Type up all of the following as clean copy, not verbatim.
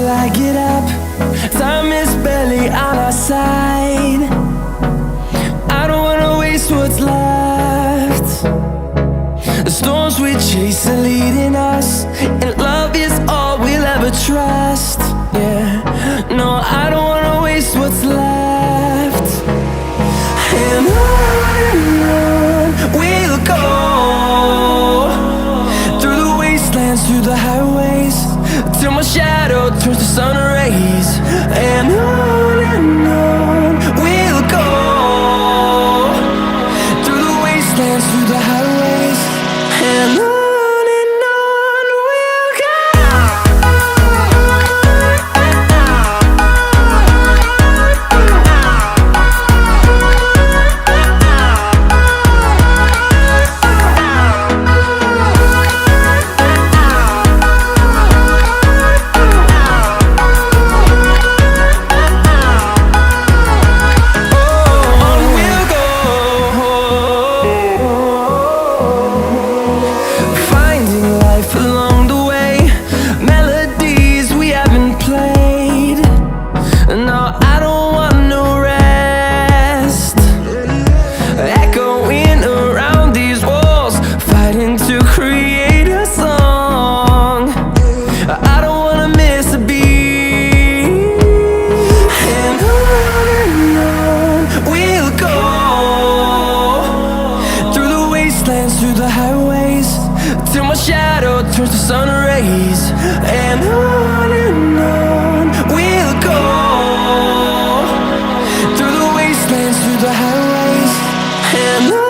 till I get up. Time is barely on our side. I don't wanna waste what's left. The storms we chase are leading us, and love is all we'll ever trust. Yeah, no, I don't wanna waste what's left. And on we'll go, through the wastelands, through the highways, till my shadow turns to sun rays. And on we'll go, through the wastelands, through the highways, and on. Through the highways, till my shadow turns to sun rays. And on we'll go, through the wastelands, through the highways, and on.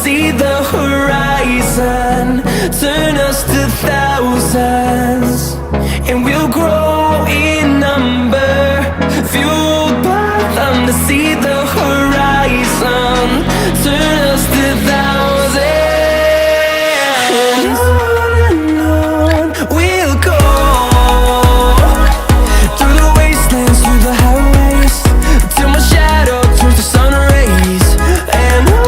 See the horizon turn us to thousands, and we'll grow in number, fueled by them to see the horizon turn us to thousands. And on we'll go, through the wastelands, through the highways, till my shadow turns to sun rays. And on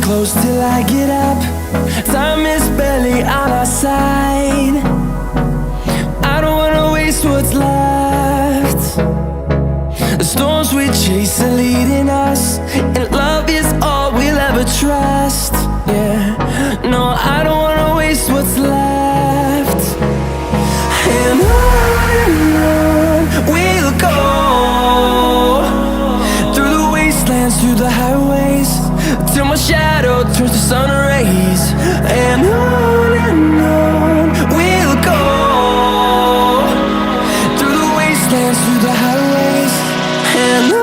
close till I get up. Time is barely on our side. I don't wanna waste what's left. The storms we chase are leading us, and love is all we'll ever trust. Yeah, no, I don't wanna waste what's left. And on we'll go, through the wastelands, through the highways, till my shadow turns to sun rays. And on we'll go, through the wastelands, through the highways, and on.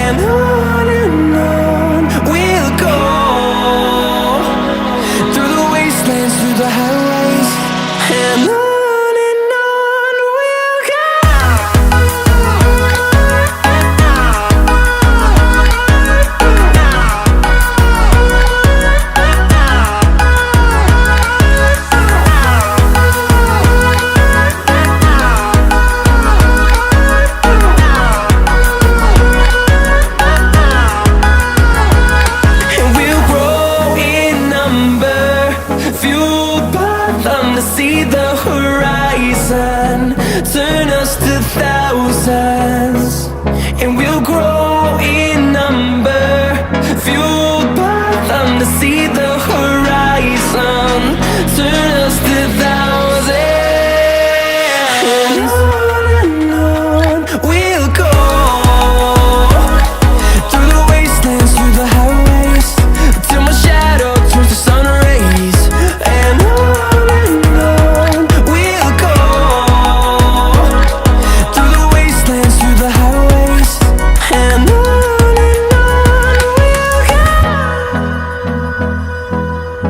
and on we'll go, through the wastelands, through the highways, and on we'll go. See the horizon turn us to thousands, and we'll grow